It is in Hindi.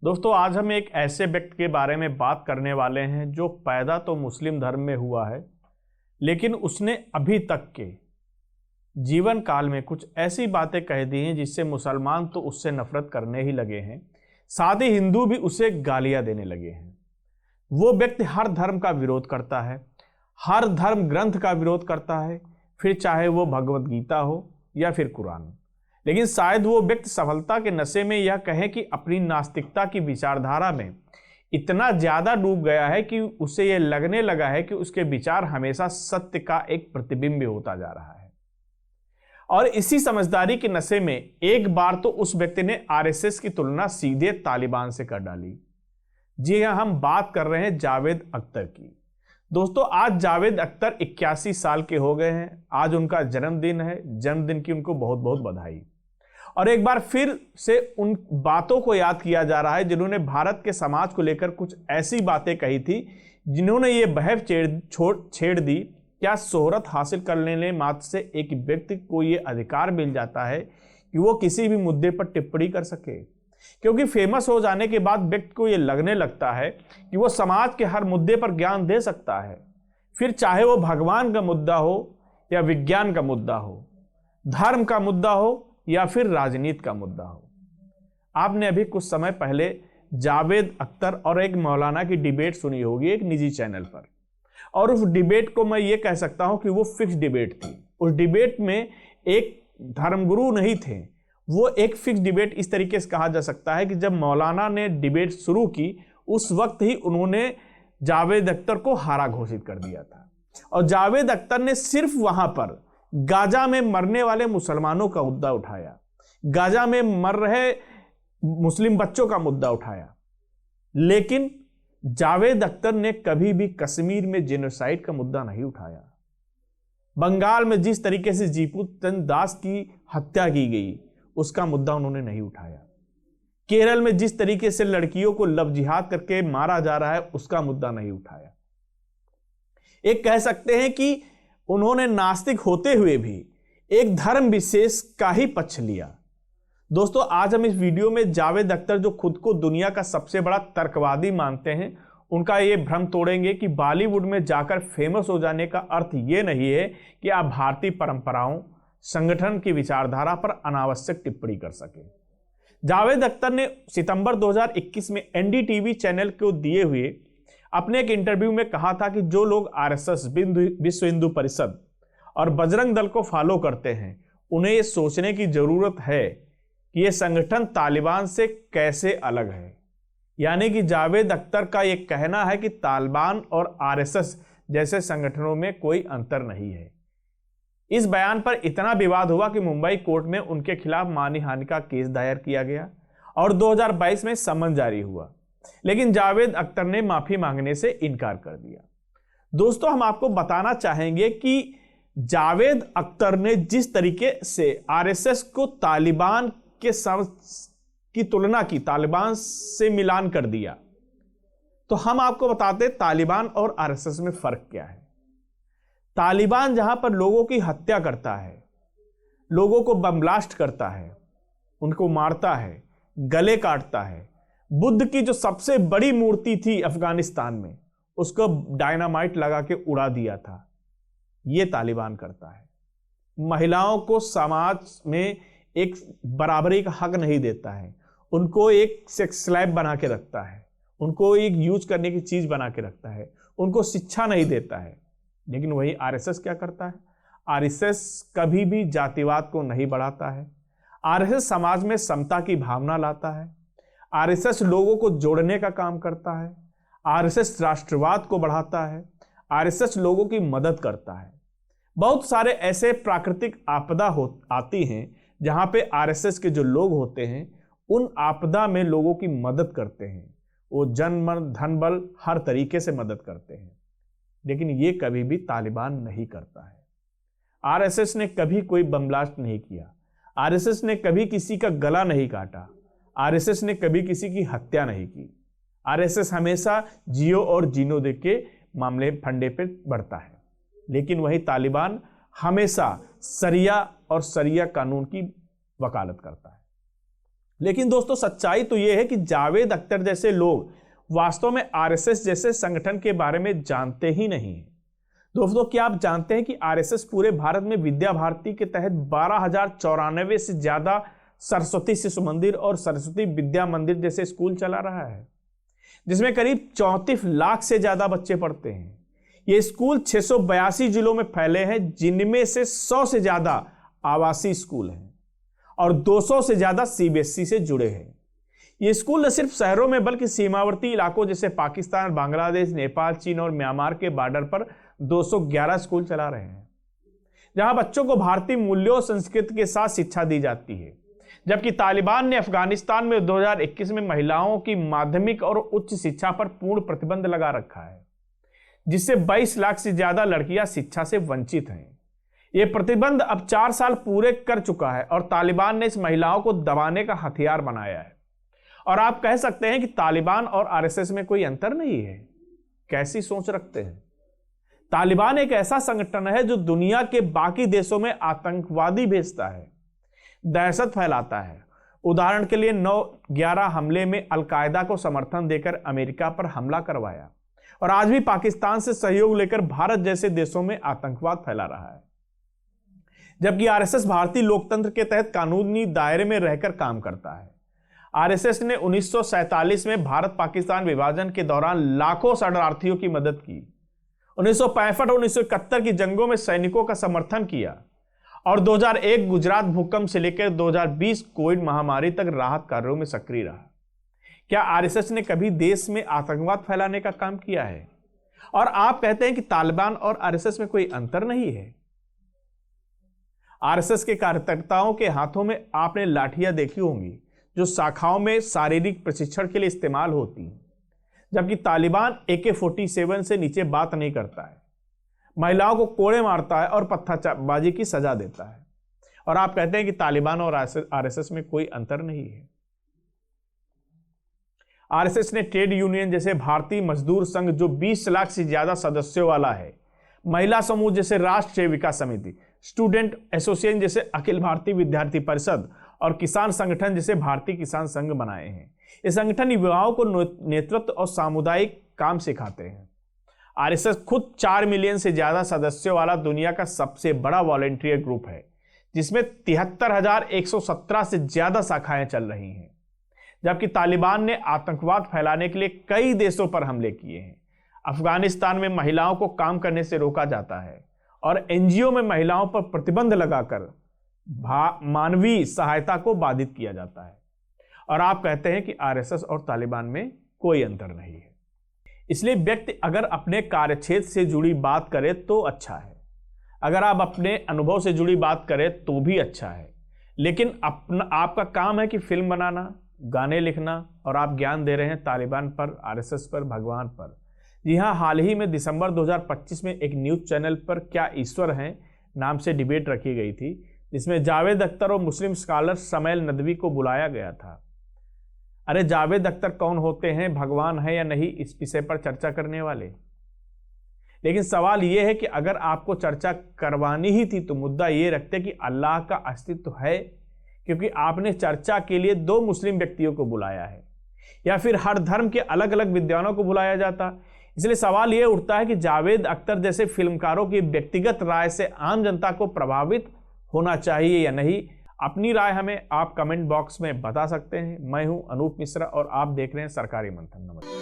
दोस्तों, आज हम एक ऐसे व्यक्ति के बारे में बात करने वाले हैं जो पैदा तो मुस्लिम धर्म में हुआ है, लेकिन उसने अभी तक के जीवन काल में कुछ ऐसी बातें कह दी हैं जिससे मुसलमान तो उससे नफरत करने ही लगे हैं, साथ ही हिंदू भी उसे गालियां देने लगे हैं। वो व्यक्ति हर धर्म का विरोध करता है, हर धर्म ग्रंथ का विरोध करता है, फिर चाहे वो भगवत गीता हो या फिर कुरान। लेकिन शायद वो व्यक्ति सफलता के नशे में यह कहे कि अपनी नास्तिकता की विचारधारा में इतना ज्यादा डूब गया है कि उसे यह लगने लगा है कि उसके विचार हमेशा सत्य का एक प्रतिबिंब होता जा रहा है। और इसी समझदारी के नशे में एक बार तो उस व्यक्ति ने आरएसएस की तुलना सीधे तालिबान से कर डाली। जी हां, हम बात कर रहे हैं जावेद अख्तर की। दोस्तों, आज जावेद अख्तर 81 साल के हो गए हैं। आज उनका जन्मदिन है। जन्मदिन की उनको बहुत बहुत बधाई। और एक बार फिर से उन बातों को याद किया जा रहा है जिन्होंने भारत के समाज को लेकर कुछ ऐसी बातें कही थी, जिन्होंने ये बहस छेड़ दी। क्या शोहरत हासिल कर लेने मात्र से एक व्यक्ति को ये अधिकार मिल जाता है कि वो किसी भी मुद्दे पर टिप्पणी कर सके? क्योंकि फेमस हो जाने के बाद व्यक्ति को ये लगने लगता है कि वो समाज के हर मुद्दे पर ज्ञान दे सकता है, फिर चाहे वो भगवान का मुद्दा हो या विज्ञान का मुद्दा हो, धर्म का मुद्दा हो या फिर राजनीति का मुद्दा हो। आपने अभी कुछ समय पहले जावेद अख्तर और एक मौलाना की डिबेट सुनी होगी एक निजी चैनल पर, और उस डिबेट को मैं ये कह सकता हूं कि वो फिक्स डिबेट थी। उस डिबेट में एक धर्मगुरु नहीं थे, वो एक फिक्स डिबेट इस तरीके से कहा जा सकता है कि जब मौलाना ने डिबेट शुरू की उस वक्त ही उन्होंने जावेद अख्तर को हारा घोषित कर दिया था। और जावेद अख्तर ने सिर्फ वहां पर गाजा में मरने वाले मुसलमानों का मुद्दा उठाया, गाजा में मर रहे मुस्लिम बच्चों का मुद्दा उठाया। लेकिन जावेद अख्तर ने कभी भी कश्मीर में जेनोसाइड का मुद्दा नहीं उठाया। बंगाल में जिस तरीके से जीपू चंद दास की हत्या की गई उसका मुद्दा उन्होंने नहीं उठाया। केरल में जिस तरीके से लड़कियों को लव जिहाद करके मारा जा रहा है उसका मुद्दा नहीं उठाया। एक कह सकते हैं कि उन्होंने नास्तिक होते हुए भी एक धर्म विशेष का ही पक्ष लिया। दोस्तों, आज हम इस वीडियो में जावेद अख्तर, जो खुद को दुनिया का सबसे बड़ा तर्कवादी मानते हैं, उनका ये भ्रम तोड़ेंगे कि बॉलीवुड में जाकर फेमस हो जाने का अर्थ ये नहीं है कि आप भारतीय परंपराओं, संगठन की विचारधारा पर अनावश्यक टिप्पणी कर सके। जावेद अख्तर ने सितंबर 2021 में एनडीटीवी चैनल को दिए हुए अपने एक इंटरव्यू में कहा था कि जो लोग आरएसएस, विश्व हिंदू परिषद और बजरंग दल को फॉलो करते हैं, उन्हें यह सोचने की जरूरत है कि यह संगठन तालिबान से कैसे अलग है। यानी कि जावेद अख्तर का यह कहना है कि तालिबान और आरएसएस जैसे संगठनों में कोई अंतर नहीं है। इस बयान पर इतना विवाद हुआ कि मुंबई कोर्ट में उनके खिलाफ मानहानि का केस दायर किया गया और 2022 में समन जारी हुआ। लेकिन जावेद अख्तर ने माफी मांगने से इनकार कर दिया। दोस्तों, हम आपको बताना चाहेंगे कि जावेद अख्तर ने जिस तरीके से आरएसएस को तालिबान के की तुलना की, तालिबान से मिलान कर दिया, तो हम आपको बताते तालिबान और आरएसएस में फर्क क्या है। तालिबान जहां पर लोगों की हत्या करता है, लोगों को बम ब्लास्ट करता है, उनको मारता है, गले काटता है, बुद्ध की जो सबसे बड़ी मूर्ति थी अफगानिस्तान में उसको डायनामाइट लगा के उड़ा दिया था, यह तालिबान करता है। महिलाओं को समाज में एक बराबरी का हक नहीं देता है, उनको एक सेक्स स्लैब बना के रखता है, उनको एक यूज करने की चीज बना के रखता है, उनको शिक्षा नहीं देता है। लेकिन वही आरएसएस क्या करता है? आरएसएस कभी भी जातिवाद को नहीं बढ़ाता है। आरएसएस समाज में समता की भावना लाता है। आरएसएस लोगों को जोड़ने का काम करता है। आरएसएस राष्ट्रवाद को बढ़ाता है। आरएसएस लोगों की मदद करता है। बहुत सारे ऐसे प्राकृतिक आपदा आती हैं जहां पे आरएसएस के जो लोग होते हैं उन आपदा में लोगों की मदद करते हैं। वो जन धन बल हर तरीके से मदद करते हैं। लेकिन ये कभी भी तालिबान नहीं करता है। आरएसएस ने कभी कोई बम ब्लास्ट नहीं किया। आरएसएस ने कभी किसी का गला नहीं काटा। आरएसएस ने कभी किसी की हत्या नहीं की। आरएसएस हमेशा जियो और जीनो दे के मामले फंडे पे बढ़ता है। लेकिन वही तालिबान हमेशा सरिया और सरिया कानून की वकालत करता है। लेकिन दोस्तों सच्चाई तो यह है कि जावेद अख्तर जैसे लोग वास्तव में आरएसएस जैसे संगठन के बारे में जानते ही नहीं हैं। दोस्तों क्या आप जानते हैं कि आरएसएस पूरे भारत में विद्या भारती के तहत 12,094 से ज्यादा सरस्वती शिशु मंदिर और सरस्वती विद्या मंदिर जैसे स्कूल चला रहा है, जिसमें करीब 34 लाख से ज्यादा बच्चे पढ़ते हैं। ये स्कूल 682 जिलों में फैले हैं, जिनमें से 100 से ज्यादा आवासीय स्कूल हैं और 200 से ज्यादा सीबीएसई से जुड़े हैं। ये स्कूल न सिर्फ शहरों में बल्कि सीमावर्ती इलाकों जैसे पाकिस्तान, बांग्लादेश, नेपाल, चीन और म्यांमार के बॉर्डर पर 211 स्कूल चला रहे हैं, जहां बच्चों को भारतीय मूल्यों और संस्कृति के साथ शिक्षा दी जाती है। जबकि तालिबान ने अफगानिस्तान में 2021 में महिलाओं की माध्यमिक और उच्च शिक्षा पर पूर्ण प्रतिबंध लगा रखा है, जिससे 22 लाख से ज्यादा लड़कियां शिक्षा से वंचित हैं। यह प्रतिबंध अब 4 साल पूरे कर चुका है और तालिबान ने इस महिलाओं को दबाने का हथियार बनाया है। और आप कह सकते हैं कि तालिबान और आरएसएस में कोई अंतर नहीं है। कैसी सोच रखते हैं? तालिबान एक ऐसा संगठन है जो दुनिया के बाकी देशों में आतंकवादी भेजता है, दहशत फैलाता है। उदाहरण के लिए 9/11 हमले में अलकायदा को समर्थन देकर अमेरिका पर हमला करवाया और आज भी पाकिस्तान से सहयोग लेकर भारत जैसे देशों में आतंकवाद फैला रहा है। जबकि आरएसएस भारतीय लोकतंत्र के तहत कानूनी दायरे में रहकर काम करता है। आरएसएस ने 1947 में भारत पाकिस्तान विभाजन के दौरान लाखों शरणार्थियों की मदद की। 1965 और 1971 की जंगों में सैनिकों का समर्थन किया और 2001 गुजरात भूकंप से लेकर 2020 कोविड महामारी तक राहत कार्यों में सक्रिय रहा। क्या आरएसएस ने कभी देश में आतंकवाद फैलाने का काम किया है? और आप कहते हैं कि तालिबान और आरएसएस में कोई अंतर नहीं है। आरएसएस के कार्यकर्ताओं के हाथों में आपने लाठियां देखी होंगी जो शाखाओं में शारीरिक प्रशिक्षण के लिए इस्तेमाल होती हैं, जबकि तालिबान AK-47 से नीचे बात नहीं करता है, महिलाओं को कोड़े मारता है और पत्थरबाजी की सजा देता है। और आप कहते हैं कि तालिबान और आरएसएस में कोई अंतर नहीं है। आरएसएस ने ट्रेड यूनियन जैसे भारतीय मजदूर संघ जो 20 लाख से ज्यादा सदस्यों वाला है, महिला समूह जैसे राष्ट्रीय विकास समिति, स्टूडेंट एसोसिएशन जैसे अखिल भारतीय विद्यार्थी परिषद और किसान संगठन जैसे भारतीय किसान संघ बनाए हैं। ये संगठन युवाओं को नेतृत्व और सामुदायिक काम सिखाते हैं। आरएसएस खुद 4 मिलियन से ज्यादा सदस्यों वाला दुनिया का सबसे बड़ा वॉलंटियर ग्रुप है, जिसमें 73,117 से ज्यादा शाखाएं चल रही हैं। जबकि तालिबान ने आतंकवाद फैलाने के लिए कई देशों पर हमले किए हैं। अफगानिस्तान में महिलाओं को काम करने से रोका जाता है और एनजीओ में महिलाओं पर प्रतिबंध लगाकर मानवीय सहायता को बाधित किया जाता है। और आप कहते हैं कि आरएसएस और तालिबान में कोई अंतर नहीं है। इसलिए व्यक्ति अगर अपने कार्यक्षेत्र से जुड़ी बात करे तो अच्छा है, अगर आप अपने अनुभव से जुड़ी बात करें तो भी अच्छा है। लेकिन आपका काम है कि फिल्म बनाना, गाने लिखना, और आप ज्ञान दे रहे हैं तालिबान पर, आरएसएस पर, भगवान पर। जी हाँ, हाल ही में दिसंबर 2025 में एक न्यूज़ चैनल पर क्या ईश्वर हैं नाम से डिबेट रखी गई थी, जिसमें जावेद अख्तर और मुस्लिम स्कॉलर समैल नदवी को बुलाया गया था। अरे जावेद अख्तर कौन होते हैं, भगवान है या नहीं, इस विषय पर चर्चा करने वाले। लेकिन सवाल यह है कि अगर आपको चर्चा करवानी ही थी तो मुद्दा ये रखते कि अल्लाह का अस्तित्व है, क्योंकि आपने चर्चा के लिए 2 मुस्लिम व्यक्तियों को बुलाया है, या फिर हर धर्म के अलग अलग विद्वानों को बुलाया जाता। इसलिए सवाल यह उठता है कि जावेद अख्तर जैसे फिल्मकारों की व्यक्तिगत राय से आम जनता को प्रभावित होना चाहिए या नहीं। अपनी राय हमें आप कमेंट बॉक्स में बता सकते हैं। मैं हूं अनूप मिश्रा और आप देख रहे हैं सरकारी मंथन। नमस्कार।